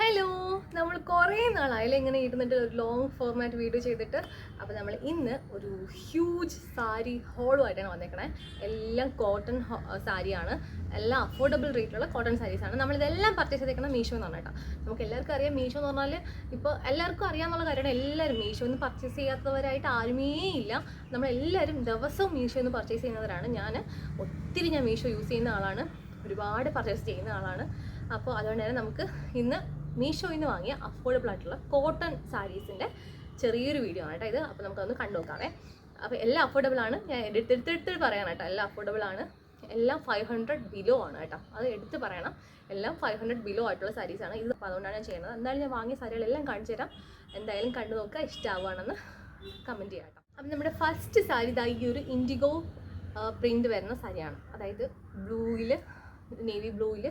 Hello, നമ്മൾ കുറേ നാളായാലും ഇങ്ങനെ ഇരുന്നിട്ട് ഒരു ലോങ് ഫോർമാറ്റ് വീഡിയോ ചെയ്തിട്ട്. അപ്പോൾ നമ്മൾ ഇന്ന് ഒരു ഹ്യൂജ് സാരി ഹോളുമായിട്ടാണ് വന്നേക്കണേ. എല്ലാം കോട്ടൺ സാരിയാണ്, എല്ലാം അഫോർഡബിൾ റേറ്റുള്ള കോട്ടൺ സാരീസാണ്. നമ്മളിതെല്ലാം പർച്ചേസ് ചെയ്തേക്കണം മീഷോ എന്ന് പറഞ്ഞിട്ടാ. നമുക്ക് എല്ലാവർക്കും അറിയാം, മീഷോ എന്ന് പറഞ്ഞാൽ ഇപ്പോൾ എല്ലാവർക്കും അറിയാമെന്നുള്ള കാര്യമാണ്. എല്ലാവരും മീഷോന്ന് പർച്ചേസ് ചെയ്യാത്തവരായിട്ട് ആരുമേ ഇല്ല. നമ്മളെല്ലാവരും ദിവസവും മീഷോന്ന് പർച്ചേസ് ചെയ്യുന്നവരാണ്. ഞാൻ മീഷോ യൂസ് ചെയ്യുന്ന ആളാണ്, ഒരുപാട് പർച്ചേസ് ചെയ്യുന്ന ആളാണ്. അപ്പോൾ അതുകൊണ്ട് തന്നെ നമുക്ക് ഇന്ന് മീഷോയിൽ നിന്ന് വാങ്ങിയ അഫോർഡബിൾ ആയിട്ടുള്ള കോട്ടൺ സാരീസിൻ്റെ ചെറിയൊരു വീഡിയോ ആണ് കേട്ടോ ഇത്. അപ്പോൾ നമുക്കതൊന്ന് കണ്ടു നോക്കാവേ. അപ്പോൾ എല്ലാം അഫോർഡബിൾ ആണ്, ഞാൻ എടുത്ത് പറയണം കേട്ടോ. എല്ലാം അഫോർഡബിൾ ആണ്, എല്ലാം 500 ബിലോ ആണ് കേട്ടോ. അത് എടുത്ത് പറയണം, എല്ലാം 500 ബിലോ ആയിട്ടുള്ള സാരീസാണ് ഇത്. അപ്പോൾ അതുകൊണ്ടാണ് ഞാൻ ചെയ്യുന്നത്. എന്തായാലും ഞാൻ വാങ്ങിയ സാരികളെല്ലാം കാണിച്ചു തരാം. എന്തായാലും കണ്ടു നോക്കുക, ഇഷ്ടമാവുകയാണെന്ന് കമൻറ്റ് ചെയ്യാം കേട്ടോ. അപ്പം നമ്മുടെ ഫസ്റ്റ് സാരി ഇതാ ഈ ഒരു ഇൻഡിഗോ പ്രിൻ്റ് വരുന്ന സാരിയാണ്. അതായത് ബ്ലൂവിൽ, നേവി ബ്ലൂവിൽ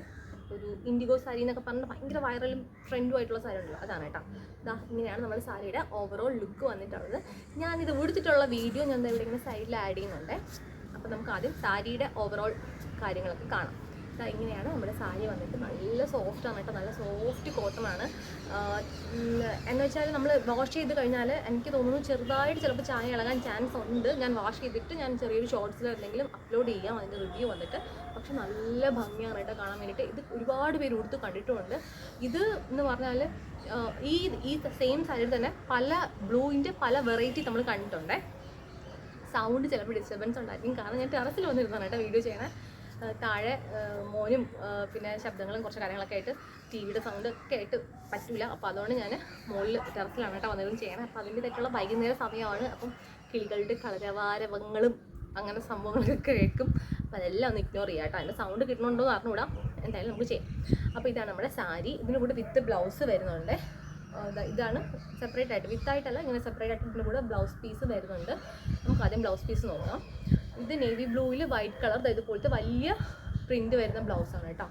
ഒരു ഇൻഡിഗോ സാരി എന്നൊക്കെ പറഞ്ഞാൽ ഭയങ്കര വൈറലും ട്രെൻഡും ആയിട്ടുള്ള സാരി ഉണ്ടല്ലോ, അതാണ് കേട്ടോ. ഇതാ ഇങ്ങനെയാണ് നമ്മുടെ സാരിയുടെ ഓവറോൾ ലുക്ക് വന്നിട്ടുള്ളത്. ഞാനിത് ഉടുത്തിട്ടുള്ള വീഡിയോ ഞാൻ ഇവിടെ ഇങ്ങനെ സൈഡിൽ ആഡ് ചെയ്യുന്നുണ്ട്. അപ്പോൾ നമുക്ക് ആദ്യം സാരിയുടെ ഓവറോൾ കാര്യങ്ങളൊക്കെ കാണാം. ഇതാ ഇങ്ങനെയാണ് നമ്മുടെ സാരി വന്നിട്ട്. നല്ല സോഫ്റ്റാണ് കേട്ടോ, നല്ല സോഫ്റ്റ് കോട്ടൺ ആണ്. എന്ന് വെച്ചാൽ നമ്മൾ വാഷ് ചെയ്ത് കഴിഞ്ഞാൽ എനിക്ക് തോന്നുന്നു ചെറുതായിട്ട് ചിലപ്പോൾ ചായ ഇളകാൻ ചാൻസ് ഉണ്ട്. ഞാൻ വാഷ് ചെയ്തിട്ട് ഞാൻ ചെറിയൊരു ഷോർട്സിൽ എന്തെങ്കിലും അപ്ലോഡ് ചെയ്യാം അതിൻ്റെ റിവ്യൂ വന്നിട്ട്. പക്ഷെ നല്ല ഭംഗിയാണ് കേട്ടോ കാണാൻ വേണ്ടിയിട്ട്. ഇത് ഒരുപാട് പേര് ഉടുത്ത് കണ്ടിട്ടുമുണ്ട്. ഇത് എന്ന് പറഞ്ഞാൽ ഈ സെയിം സാരിയിൽ തന്നെ പല ബ്ലൂവിൻ്റെ പല വെറൈറ്റി നമ്മൾ കണ്ടിട്ടുണ്ട്. സൗണ്ട് ചിലപ്പോൾ ഡിസ്റ്റർബൻസ് ഉണ്ടായിരിക്കും, കാരണം ഞാൻ ടെറസിൽ വന്നിരുന്നതാണ് കേട്ടോ വീഡിയോ ചെയ്യണേ. താഴെ മോനും പിന്നെ ശബ്ദങ്ങളും കുറച്ച് കാര്യങ്ങളൊക്കെ ആയിട്ട് ടി വിയുടെ സൗണ്ട് ഒക്കെ ആയിട്ട് പറ്റില്ല. അപ്പോൾ അതുകൊണ്ട് ഞാൻ മുകളിൽ ടെറസിലാണ് കേട്ടോ വന്നതും ചെയ്യണം. അപ്പോൾ അതിൻ്റെ തെറ്റുള്ള വൈകുന്നേര സമയമാണ്. അപ്പം കിളികളുടെ കളരവാരവങ്ങളും അങ്ങനെ സംഭവങ്ങളൊക്കെ കേൾക്കും. അപ്പോൾ അതെല്ലാം ഒന്ന് ഇഗ്നോർ ചെയ്യാം കേട്ടോ. അതിൻ്റെ സൗണ്ട് കിട്ടണുണ്ടോ എന്ന് അറിഞ്ഞുകൂടാം, എന്തായാലും നമുക്ക് ചെയ്യാം. അപ്പോൾ ഇതാണ് നമ്മുടെ സാരി. ഇതിന് കൂടെ വിത്ത് ബ്ലൗസ് വരുന്നുണ്ട്. ഇതാണ് സെപ്പറേറ്റ് ആയിട്ട്, വിത്തായിട്ടല്ല, ഇങ്ങനെ സെപ്പറേറ്റ് ആയിട്ട് ഇതിൻ്റെ കൂടെ ബ്ലൗസ് പീസ് വരുന്നുണ്ട്. നമുക്ക് ആദ്യം ബ്ലൗസ് പീസ് നോക്കാം. ഇത് നേവി ബ്ലൂവിൽ വൈറ്റ് കളർ ഇതുപോലത്തെ വലിയ പ്രിൻറ്റ് വരുന്ന ബ്ലൗസാണ് കേട്ടോ.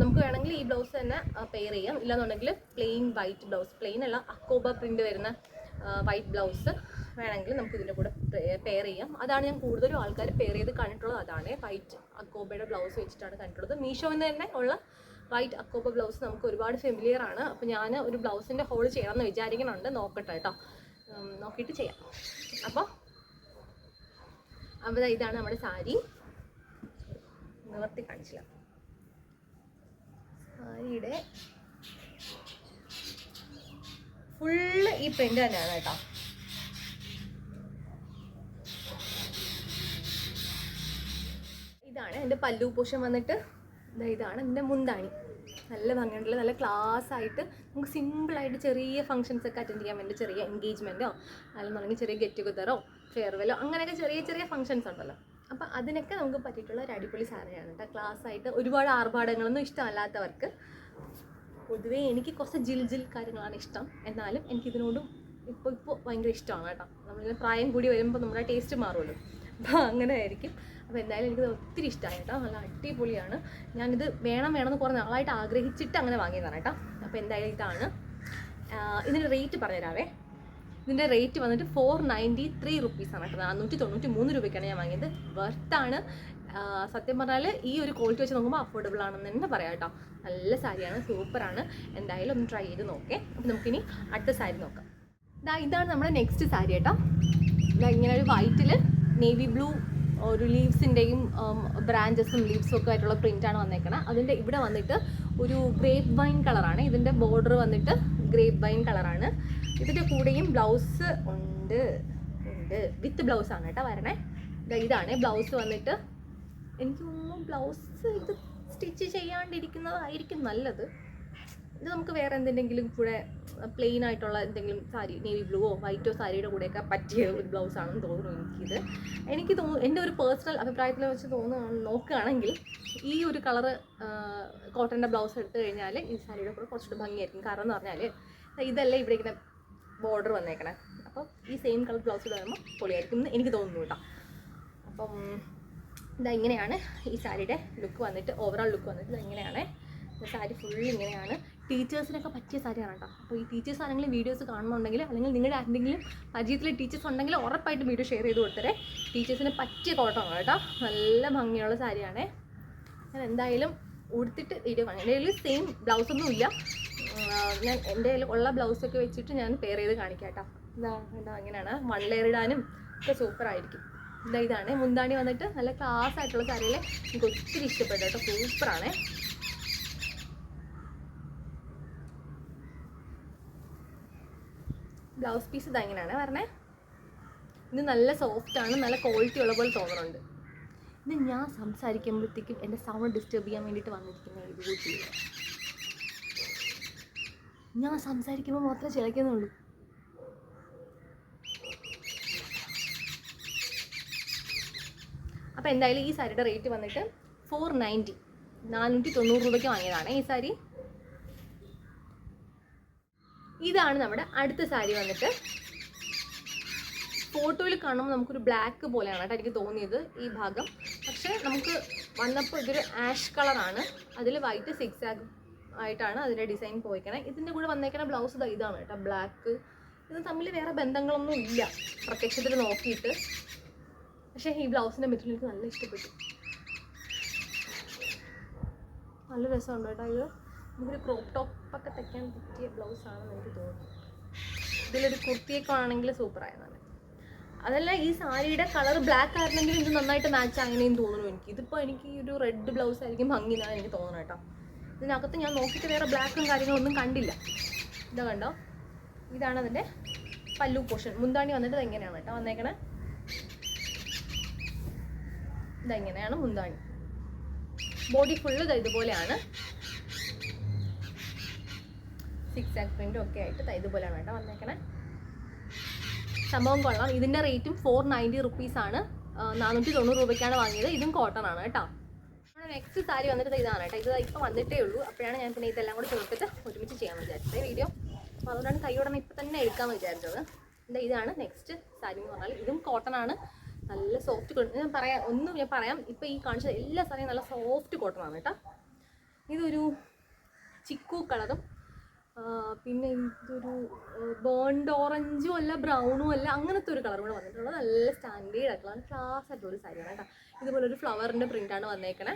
നമുക്ക് വേണമെങ്കിൽ ഈ ബ്ലൗസ് തന്നെ പെയർ ചെയ്യാം, ഇല്ലാന്നുണ്ടെങ്കിൽ പ്ലെയിൻ വൈറ്റ് ബ്ലൗസ്, പ്ലെയിൻ അല്ല അക്കോബ പ്രിൻറ്റ് വരുന്ന വൈറ്റ് ബ്ലൗസ് വേണമെങ്കിൽ നമുക്ക് ഇതിൻ്റെ കൂടെ പെയർ ചെയ്യാം. അതാണ് ഞാൻ കൂടുതലും ആൾക്കാർ പെയർ ചെയ്ത് കണ്ടിട്ടുള്ളത്. അതാണ് വൈറ്റ് അക്കോബയുടെ ബ്ലൗസ് വെച്ചിട്ടാണ് കണ്ടിട്ടുള്ളത്. മീഷോയിൽ നിന്ന് തന്നെ ഉള്ള വൈറ്റ് അക്കോബ ബ്ലൗസ് നമുക്ക് ഒരുപാട് ഫെമിലിയർ ആണ്. അപ്പോൾ ഞാൻ ഒരു ബ്ലൗസിൻ്റെ ഹോൾ ചെയ്യണമെന്ന് വിചാരിക്കുന്നുണ്ട്, നോക്കട്ടെ കേട്ടോ, നോക്കിയിട്ട് ചെയ്യാം. അപ്പോൾ ഇതാണ് നമ്മുടെ സാരി. നിവർത്തി കാണിച്ചില്ല. സാരിയുടെ ഫുള്ള് ഈ പ്രിന്റ് തന്നെയാണ് കേട്ടോ. ഇതാണ് എൻ്റെ പല്ലു പോഷൻ വന്നിട്ട്. ഇതാണ് എൻ്റെ മുന്താണി. നല്ല ഭംഗിയുണ്ടല്ലോ, നല്ല ക്ലാസ് ആയിട്ട് നമുക്ക് സിമ്പിളായിട്ട് ചെറിയ ഫംഗ്ഷൻസ് ഒക്കെ അറ്റൻഡ് ചെയ്യാൻ വേണ്ടി, ചെറിയ എൻഗേജ്മെൻറ്റോ അല്ലെന്നുണ്ടെങ്കിൽ ചെറിയ ഗെറ്റ് ടുഗതറോ ഫെയർവെല്ലോ അങ്ങനെയൊക്കെ ചെറിയ ചെറിയ ഫംഗ്ഷൻസ് ഉണ്ടല്ലോ. അപ്പോൾ അതിനൊക്കെ നമുക്ക് പറ്റിയിട്ടുള്ള ഒരു അടിപൊളി സാരിയാണ് കേട്ടോ. ക്ലാസ് ആയിട്ട് ഒരുപാട് ആർഭാടങ്ങളൊന്നും ഇഷ്ടമല്ലാത്തവർക്ക്. പൊതുവേ എനിക്ക് കുറച്ച് ജിൽ കാര്യങ്ങളാണ് ഇഷ്ടം, എന്നാലും എനിക്കിതിനോടും ഇപ്പോൾ ഭയങ്കര ഇഷ്ടമാണ് കേട്ടോ. നമ്മളിങ്ങനെ പ്രായം കൂടി വരുമ്പോൾ നമ്മുടെ ടേസ്റ്റ് മാറുമല്ലോ, അപ്പോൾ അങ്ങനെ ആയിരിക്കും. അപ്പോൾ എന്തായാലും എനിക്കത് ഒത്തിരി ഇഷ്ടമായി കേട്ടോ, നല്ല അടിപൊളിയാണ്. ഞാനിത് വേണമെന്ന് കുറേ നാളായിട്ട് ആഗ്രഹിച്ചിട്ട് അങ്ങനെ വാങ്ങിയതാണ് കേട്ടോ. അപ്പോൾ എന്തായാലും ഇതാണ്. ഇതിൻ്റെ റേറ്റ് പറഞ്ഞുതരാവേ. ഇതിൻ്റെ റേറ്റ് വന്നിട്ട് 493 റുപ്പീസാണ് കേട്ടോ. 493 രൂപയ്ക്കാണ് ഞാൻ വാങ്ങിയത്. വെർത്താണ് സത്യം പറഞ്ഞാൽ. ഈ ഒരു ക്വാളിറ്റി വെച്ച് നോക്കുമ്പോൾ അഫോർഡബിൾ ആണെന്ന് തന്നെ പറയാം കേട്ടോ. നല്ല സാരിയാണ്, സൂപ്പറാണ്. എന്തായാലും ഒന്ന് ട്രൈ ചെയ്ത് നോക്കേ. അപ്പോൾ നമുക്കിനി അടുത്ത സാരി നോക്കാം. ഇതാണ് നമ്മുടെ നെക്സ്റ്റ് സാരി കേട്ടോ. ഇങ്ങനെ ഒരു വൈറ്റിൽ നേവി ബ്ലൂ ഒരു ലീവ്സിൻ്റെയും ബ്രാഞ്ചസും ലീവ്സും ഒക്കെ ആയിട്ടുള്ള പ്രിൻ്റാണ് വന്നേക്കണം. അതിൻ്റെ ഇവിടെ വന്നിട്ട് ഒരു ഗ്രേപ്പ് വൈൻ കളറാണ്. ഇതിൻ്റെ ബോർഡർ വന്നിട്ട് ഗ്രേപ്പ് വൈൻ കളറാണ്. ഇതിൻ്റെ കൂടെയും ബ്ലൗസ് ഉണ്ട് വിത്ത് ബ്ലൗസാണ് കേട്ടോ വരണേ. ഇതാണ് ബ്ലൗസ് വന്നിട്ട്. എനിക്ക് തോന്നുന്നു ബ്ലൗസ് ഇത് സ്റ്റിച്ച് ചെയ്യാണ്ടിരിക്കുന്നതായിരിക്കും നല്ലത്. ഇത് നമുക്ക് വേറെ എന്തെങ്കിലും കൂടെ പ്ലെയിൻ ആയിട്ടുള്ള എന്തെങ്കിലും സാരി, നേവി ബ്ലൂവോ വൈറ്റോ സാരിയുടെ കൂടെയൊക്കെ പറ്റിയ ഒരു ബ്ലൗസാണെന്ന് തോന്നുന്നു എനിക്ക് തോന്നുന്നു. എൻ്റെ ഒരു പേഴ്സണൽ അഭിപ്രായത്തിൽ വെച്ച് നോക്കുകയാണെങ്കിൽ ഈ ഒരു കളറ് കോട്ടൻ്റെ ബ്ലൗസ് എടുത്തു കഴിഞ്ഞാൽ ഈ സാരിയുടെ കൂടെ കുറച്ചുകൂടി ഭംഗിയായിരിക്കും. കാരണം എന്ന് പറഞ്ഞാൽ ഇതല്ല ഇവിടെ ഇങ്ങനെ ബോർഡർ വന്നേക്കണേ. അപ്പം ഈ സെയിം കളർ ബ്ലൗസ് വരുമ്പോൾ പൊളിയായിരിക്കും എന്ന് എനിക്ക് തോന്നുന്നു കേട്ടോ. അപ്പം ഇങ്ങനെയാണ് ഈ സാരിയുടെ ലുക്ക് വന്നിട്ട്, ഓവറോൾ ലുക്ക് വന്നിട്ട് ഇങ്ങനെയാണ്. സാരി ഫുള്ള് ഇങ്ങനെയാണ്. ടീച്ചേഴ്സിനൊക്കെ പറ്റിയ സാരിയാണ് കേട്ടോ. അപ്പോൾ ഈ ടീച്ചേഴ്സ് ആണെങ്കിലും വീഡിയോസ് കാണുന്നുണ്ടെങ്കിൽ, അല്ലെങ്കിൽ നിങ്ങളുടെ ആരുടെങ്കിലും പരിചയത്തിൽ ടീച്ചേഴ്സ് ഉണ്ടെങ്കിൽ ഉറപ്പായിട്ടും വീഡിയോ ഷെയർ ചെയ്ത് കൊടുത്തരേ. ടീച്ചേഴ്സിന് പറ്റിയ കോട്ടമാണ് കേട്ടോ. നല്ല ഭംഗിയുള്ള സാരിയാണ്. ഞാൻ എന്തായാലും ഉടുത്തിട്ട് വീഡിയോ കാണാം. എൻ്റെ കയ്യിൽ സെയിം ബ്ലൗസൊന്നും ഇല്ല, ഞാൻ എൻ്റെ കയ്യിൽ ഉള്ള ബ്ലൗസൊക്കെ വെച്ചിട്ട് ഞാൻ പെയർ ചെയ്ത് കാണിക്കാം കേട്ടോ. ഇതാ അങ്ങനെയാണ്, 1 ലെയർ ഇടാനും ഒക്കെ സൂപ്പറായിരിക്കും. ഇതാണ് മുന്താണി വന്നിട്ട് നല്ല ക്ലാസ് ആയിട്ടുള്ള സാരിയിൽ എനിക്ക് ഒത്തിരി ഇഷ്ടപ്പെട്ടു കേട്ടോ, സൂപ്പറാണേ. ബ്ലൗസ് പീസ് ഇതാ ഇങ്ങനെയാണ് വരണേ. ഇത് നല്ല സോഫ്റ്റാണ്, നല്ല ക്വാളിറ്റി ഉള്ള പോലെ തോന്നുന്നുണ്ട്. ഇത് ഞാൻ സംസാരിക്കുമ്പോഴത്തേക്കും എൻ്റെ സൗണ്ട് ഡിസ്റ്റർബ് ചെയ്യാൻ വേണ്ടിയിട്ട് വന്നിരിക്കുന്ന ഇതുകൂട്ടി. ഞാൻ സംസാരിക്കുമ്പോൾ മാത്രമേ ചിലക്കുന്നുള്ളൂ. അപ്പോൾ എന്തായാലും ഈ സാരിയുടെ റേറ്റ് വന്നിട്ട് 490, 490 രൂപയ്ക്ക് വാങ്ങിയതാണ് ഈ സാരി. ഇതാണ് നമ്മുടെ അടുത്ത സാരി വന്നിട്ട്. ഫോട്ടോയിൽ കാണുമ്പോൾ നമുക്കൊരു ബ്ലാക്ക് പോലെയാണ് കേട്ടോ എനിക്ക് തോന്നിയത് ഈ ഭാഗം. പക്ഷേ നമുക്ക് വന്നപ്പോൾ ഇതൊരു ആഷ് കളറാണ്, അതിൽ വൈറ്റ് സിക്സാഗ് ആയിട്ടാണ് അതിൻ്റെ ഡിസൈൻ പോയിക്കണേ. ഇതിൻ്റെ കൂടെ വന്നേക്കണ ബ്ലൗസ് ഇതാണ് കേട്ടോ, ബ്ലാക്ക്. ഇത് തമ്മിൽ വേറെ ബന്ധങ്ങളൊന്നും ഇല്ല പ്രത്യക്ഷത്തിൽ നോക്കിയിട്ട്. പക്ഷേ ഈ ബ്ലൗസിൻ്റെ മെറ്റീരിയൽ എനിക്ക് നല്ല ഇഷ്ടപ്പെട്ടു, നല്ല രസമുണ്ട് കേട്ടോ. ഇത് നമുക്കൊരു ക്രോപ്പ് ടോപ്പൊക്കെ തയ്ക്കാൻ പറ്റിയ ബ്ലൗസാണെന്ന് എനിക്ക് തോന്നുന്നു. ഇതിലൊരു കുർത്തിയൊക്കെ ആണെങ്കിൽ സൂപ്പറായതാണ്. അതല്ല, ഈ സാരിയുടെ കളർ ബ്ലാക്ക് ആയിരുന്നെങ്കിൽ ഇത് നന്നായിട്ട് മാച്ച് അങ്ങനെയും തോന്നുന്നു എനിക്ക്. ഇതിപ്പോൾ എനിക്ക് ഈ ഒരു റെഡ് ബ്ലൗസ് ആയിരിക്കും ഭംഗി എന്നാണ് എനിക്ക് തോന്നുന്നത് കേട്ടോ. ഇതിനകത്ത് ഞാൻ നോക്കിയിട്ട് വേറെ ബ്ലാക്കും കാര്യങ്ങളൊന്നും കണ്ടില്ല. ഇതാ കണ്ടോ, ഇതാണ് അതിൻ്റെ പല്ലു പോർഷൻ. മുന്താണി വന്നിട്ട് ഇതെങ്ങനെയാണ് കേട്ടോ വന്നേക്കണേ. ഇതെങ്ങനെയാണ് മുന്താണി. ബോഡി ഫുള്ള് ഇതുപോലെയാണ്, സിക്സാഗ് പ്രിന്റും ഒക്കെ ആയിട്ട് ഇതുപോലെയാണ് കേട്ടോ വന്നേക്കണേ. സംഭവം കൊള്ളാം. ഇതിൻ്റെ റേറ്റും 490 റുപ്പീസാണ്, 490 രൂപയ്ക്കാണ് വാങ്ങിയത്. ഇതും കോട്ടൺ ആണ് കേട്ടോ. നമ്മുടെ നെക്സ്റ്റ് സാരി വന്നിട്ട് ഇതാണ് കേട്ടോ. ഇത് ഇപ്പോൾ വന്നിട്ടേ ഉള്ളൂ. അപ്പോഴാണ് ഞാൻ പിന്നെ ഇതെല്ലാം കൂടി ചേർത്തിട്ട് ഒരുമിച്ച് ചെയ്യാൻ വിചാരിച്ചത് വീഡിയോ. അപ്പോൾ അതുകൊണ്ടാണ് കൈയോടനെ ഇപ്പം തന്നെ എടുക്കാമെന്ന് വിചാരിച്ചത്. ഇതാണ് നെക്സ്റ്റ് സാരി എന്ന് പറഞ്ഞാൽ. ഇതും കോട്ടൺ ആണ്, നല്ല സോഫ്റ്റ്. ഞാൻ പറയാം ഇപ്പോൾ ഈ കാണിച്ച എല്ലാ സാരിയും നല്ല സോഫ്റ്റ് കോട്ടൺ ആണ് കേട്ടോ. ഇതൊരു ചിക്കു കളറും പിന്നെ ഇതൊരു ബേൺഡ് ഓറഞ്ചും അല്ല ബ്രൗണും അല്ല, അങ്ങനത്തെ ഒരു കളറും കൂടെ വന്നിട്ടുള്ളത്. നല്ല സ്റ്റാൻഡേർഡ് ആയിട്ടുള്ള ക്ലാസ് ആയിട്ടുള്ള സാരിയാണ് കേട്ടോ. ഇതുപോലെ ഒരു ഫ്ലവറിൻ്റെ പ്രിൻ്റാണ് വന്നേക്കണേ.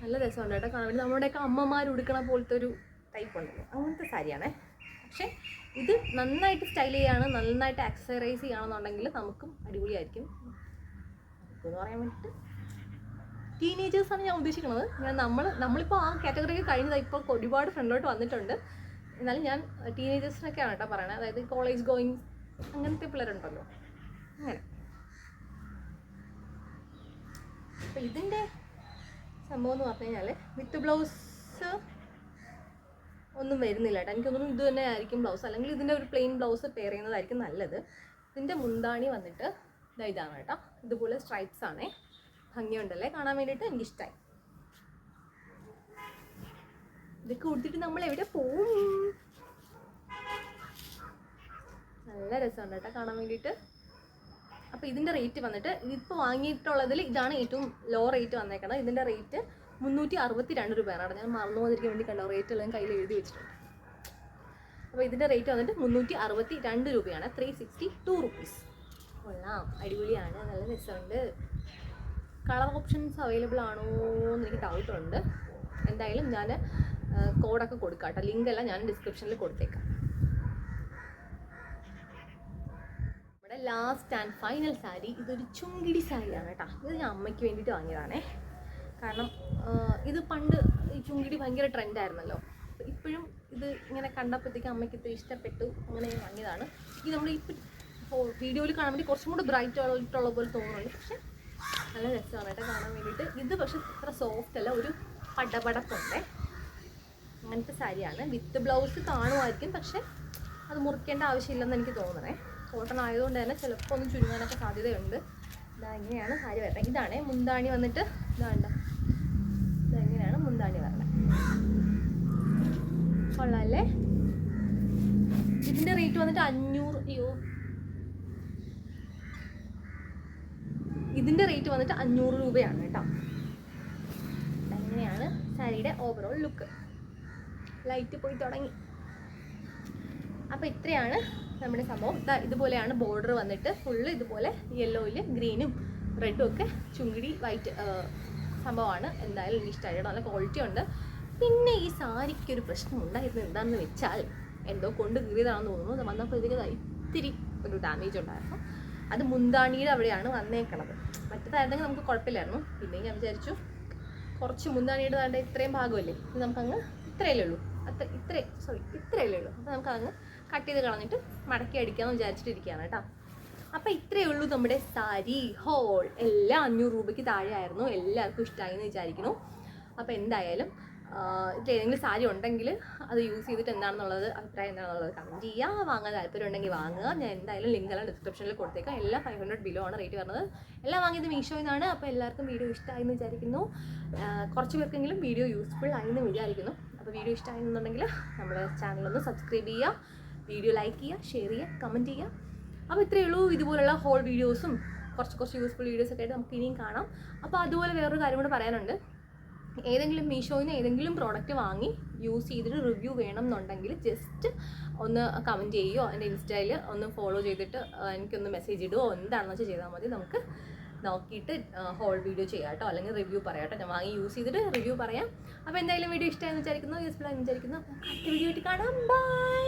നല്ല രസമുണ്ട് കേട്ടോ കാണാൻ വേണ്ടി. നമ്മുടെയൊക്കെ അമ്മമാർ ഉടുക്കണ പോലത്തെ ഒരു ടൈപ്പ് ഉണ്ടല്ലോ, അങ്ങനത്തെ സാരിയാണേ. പക്ഷേ ഇത് നന്നായിട്ട് സ്റ്റൈൽ ചെയ്യുകയാണ്, നന്നായിട്ട് ആക്സസറൈസ് ചെയ്യുകയാണെന്നുണ്ടെങ്കിൽ നമുക്കും അടിപൊളിയായിരിക്കും. എന്ന് പറയാൻ വേണ്ടിയിട്ട് ടീനേജേഴ്സാണ് ഞാൻ ഉദ്ദേശിക്കുന്നത്. നമ്മളിപ്പോൾ ആ കാറ്റഗറിക്ക് കഴിഞ്ഞതായി ഇപ്പോൾ ഒരുപാട് ഫ്രണ്ടിലോട്ട് വന്നിട്ടുണ്ട്. എന്നാലും ഞാൻ ടീനേജേഴ്സിനൊക്കെയാണ് കേട്ടോ പറയണത്. അതായത് കോളേജ് ഗോയിങ് അങ്ങനത്തെ പിള്ളേരുണ്ടല്ലോ, അങ്ങനെ. അപ്പോൾ ഇതിൻ്റെ സംഭവം എന്ന് പറഞ്ഞു കഴിഞ്ഞാൽ വിത്ത് ബ്ലൗസ് ഒന്നും വരുന്നില്ല കേട്ടോ. എനിക്കൊന്നും ഇത് തന്നെ ആയിരിക്കും ബ്ലൗസ്, അല്ലെങ്കിൽ ഇതിൻ്റെ ഒരു പ്ലെയിൻ ബ്ലൗസ് പെയർ ചെയ്യുന്നതായിരിക്കും നല്ലത്. ഇതിൻ്റെ മുന്താണി വന്നിട്ട് ഇതാണ് കേട്ടോ, ഇതുപോലെ സ്ട്രൈപ്സ് ആണേ. ഭംഗിയുണ്ടല്ലേ കാണാൻ വേണ്ടിയിട്ട്, എനിക്കിഷ്ടമായി. ഇതൊക്കെ കൊടുത്തിട്ട് നമ്മൾ എവിടെ പോവും? നല്ല രസമുണ്ട് കേട്ടോ കാണാൻ വേണ്ടിയിട്ട്. അപ്പോൾ ഇതിൻ്റെ റേറ്റ് വന്നിട്ട് ഇപ്പോൾ വാങ്ങിയിട്ടുള്ളതിൽ ഇതാണ് ഏറ്റവും ലോ റേറ്റ് വന്നേക്കുന്നത്. ഇതിൻ്റെ റേറ്റ് 362 രൂപയാണ്. ഞാൻ മറന്നു പോകാതിരിക്കാൻ വേണ്ടി കണ്ടോ റേറ്റ് എല്ലാം കയ്യിൽ എഴുതി വെച്ചിട്ടുണ്ട്. അപ്പോൾ ഇതിൻ്റെ റേറ്റ് വന്നിട്ട് 362 രൂപയാണ്, 362 റുപ്പീസ്. കൊള്ളാം, അടിപൊളിയാണ്, നല്ല രസമുണ്ട്. കളർ ഓപ്ഷൻസ് അവൈലബിൾ ആണോ എന്ന് എനിക്ക് ഡൗട്ടുണ്ട്. എന്തായാലും ഞാൻ കോഡൊക്കെ കൊടുക്കാം കേട്ടോ, ലിങ്കെല്ലാം ഞാൻ ഡിസ്ക്രിപ്ഷനിൽ കൊടുത്തേക്കാം. നമ്മുടെ ലാസ്റ്റ് ആൻഡ് ഫൈനൽ സാരി ഇതൊരു ചുങ്കിടി സാരിയാണ് കേട്ടോ. ഇത് ഞാൻ അമ്മയ്ക്ക് വേണ്ടിയിട്ട് വാങ്ങിയതാണേ. കാരണം ഇത് പണ്ട് ഈ ചുങ്കിടി ഭയങ്കര ട്രെൻഡായിരുന്നല്ലോ. അപ്പോൾ ഇപ്പോഴും ഇത് ഇങ്ങനെ കണ്ടപ്പോഴത്തേക്ക് അമ്മയ്ക്ക് ഇത്ര ഇഷ്ടപ്പെട്ടു, അങ്ങനെ വാങ്ങിയതാണ്. ഇത് നമ്മൾ ഇപ്പോൾ വീഡിയോയിൽ കാണാൻ വേണ്ടി കുറച്ചും കൂടെ ബ്രൈറ്റ് ആയിട്ടുള്ള പോലെ തോന്നുന്നുണ്ട്, പക്ഷേ നല്ല രസമാണ് കേട്ടോ കാണാൻ വേണ്ടിയിട്ട്. ഇത് പക്ഷെ ഇത്ര സോഫ്റ്റ് അല്ല, ഒരു പടപടപ്പുണ്ട്. അങ്ങനത്തെ സാരിയാണ്. വിത്ത് ബ്ലൗസ് കാണുമായിരിക്കും, പക്ഷെ അത് മുറിക്കേണ്ട ആവശ്യമില്ലെന്ന് എനിക്ക് തോന്നണേ. കോട്ടൺ ആയതുകൊണ്ട് തന്നെ ചിലപ്പോൾ ഒന്ന് ചുരുങ്ങാനൊക്കെ സാധ്യതയുണ്ട്. ഇങ്ങനെയാണ് സാരി വരണേ. ഇതാണ് മുന്താണി വന്നിട്ട്, ഇതെങ്ങനെയാണ് മുന്താണി വരണേ. കൊള്ളാമല്ലേ? ഇതിൻ്റെ റേറ്റ് വന്നിട്ട് 500. ഇതിൻ്റെ റേറ്റ് വന്നിട്ട് 500 രൂപയാണ് കേട്ടോ. അങ്ങനെയാണ് സാരിയുടെ ഓവറോൾ ലുക്ക്. ലൈറ്റ് പോയി തുടങ്ങി. അപ്പോൾ ഇത്രയാണ് നമ്മുടെ സംഭവം. ഇതുപോലെയാണ് ബോർഡർ വന്നിട്ട് ഫുള്ള് ഇതുപോലെ യെല്ലോയിൽ ഗ്രീനും റെഡും ഒക്കെ ചുങ്കിടി വൈറ്റ് സംഭവമാണ്. എന്തായാലും എനിക്ക് ഇഷ്ടമായിട്ട് നല്ല ക്വാളിറ്റി ഉണ്ട്. പിന്നെ ഈ സാരിക്കൊരു പ്രശ്നം ഉണ്ടായിരുന്നത് എന്താണെന്ന് വെച്ചാൽ എന്തോ കൊണ്ട് കീറിയതാണെന്ന് തോന്നുന്നു. വന്നപ്പോൾ ഇതിന് ഇത്തിരി ഒരു ഡാമേജ് ഉണ്ടായിരുന്നു. അത് മുന്താണിയുടെ അവിടെയാണ് വന്നേക്കണത്. മറ്റേതായിരുന്നെങ്കിൽ നമുക്ക് കുഴപ്പമില്ലായിരുന്നു. പിന്നെ ഞാൻ വിചാരിച്ചു കുറച്ച് മുന്താണിയുടെ താണ്ട ഇത്രയും ഭാഗമല്ലേ, ഇത് നമുക്കങ്ങ് ഇത്രയല്ലേ ഉള്ളൂ, ഇത്രയല്ലേ ഉള്ളൂ. അപ്പോൾ നമുക്കങ്ങ് കട്ട് ചെയ്ത് കളഞ്ഞിട്ട് മടക്കി അടിക്കാമെന്ന് വിചാരിച്ചിട്ടിരിക്കുകയാണ് കേട്ടോ. അപ്പോൾ ഇത്രയേ ഉള്ളൂ നമ്മുടെ സാരി ഹോൾ. എല്ലാം 500 രൂപയ്ക്ക് താഴെ ആയിരുന്നു. എല്ലാവർക്കും ഇഷ്ടമായി എന്ന് വിചാരിക്കുന്നു. അപ്പോൾ എന്തായാലും ഏതെങ്കിലും സാരി ഉണ്ടെങ്കിൽ അത് യൂസ് ചെയ്തിട്ട് എന്താണെന്നുള്ളത് അഭിപ്രായം എന്താണെന്നുള്ളത് കമൻറ്റ് ചെയ്യുക. വാങ്ങാൻ താല്പര്യം ഉണ്ടെങ്കിൽ വാങ്ങുക. ഞാൻ എന്തായാലും ലിങ്കെല്ലാം ഡിസ്ക്രിപ്ഷനിൽ കൊടുത്തേക്കാം. എല്ലാം 500 ബിലോ ആണ് റേറ്റ് വരുന്നത്. എല്ലാം വാങ്ങിയത് മീഷോയിൽ നിന്നാണ്. അപ്പോൾ എല്ലാവർക്കും വീഡിയോ ഇഷ്ടമായി എന്ന് വിചാരിക്കുന്നു. കുറച്ച് പേർക്കെങ്കിലും വീഡിയോ യൂസ്ഫുൾ ആയി എന്ന് വിചാരിക്കുന്നു. അപ്പോൾ വീഡിയോ ഇഷ്ടമായിരുന്നുണ്ടെങ്കിൽ നമ്മുടെ ചാനലൊന്ന് സബ്സ്ക്രൈബ് ചെയ്യുക, വീഡിയോ ലൈക്ക് ചെയ്യുക, ഷെയർ ചെയ്യുക, കമൻറ്റ് ചെയ്യുക. അപ്പോൾ ഇത്രയേ ഉള്ളൂ. ഇതുപോലുള്ള ഹോൾ വീഡിയോസും കുറച്ച് യൂസ്ഫുൾ വീഡിയോസൊക്കെ ആയിട്ട് നമുക്ക് ഇനിയും കാണാം. അപ്പോൾ അതുപോലെ വേറൊരു കാര്യം കൂടെ പറയാനുണ്ട്. ഏതെങ്കിലും മീഷോയിൽ നിന്ന് ഏതെങ്കിലും പ്രോഡക്റ്റ് വാങ്ങി യൂസ് ചെയ്തിട്ട് റിവ്യൂ വേണം എന്നുണ്ടെങ്കിൽ ജസ്റ്റ് ഒന്ന് കമൻറ്റ് ചെയ്യുകയോ എൻ്റെ ഇൻസ്റ്റയിൽ ഒന്ന് ഫോളോ ചെയ്തിട്ട് എനിക്കൊന്ന് മെസ്സേജ് ഇടുകയോ എന്താണെന്ന് വെച്ചാൽ ചെയ്താൽ മതി. നമുക്ക് നോക്കിയിട്ട് ഹോൾ വീഡിയോ ചെയ്യാം കേട്ടോ, അല്ലെങ്കിൽ റിവ്യൂ പറയാം കേട്ടോ. ഞാൻ വാങ്ങി യൂസ് ചെയ്തിട്ട് റിവ്യൂ പറയാം. അപ്പോൾ എന്തായാലും വീഡിയോ ഇഷ്ടമായെന്ന് വിചാരിക്കുന്നു, യൂസ്ഫുൾ ആയെന്ന് വിചാരിക്കുന്നു. അടുത്ത വീഡിയോ ആയിട്ട് കാണാം. ബൈ.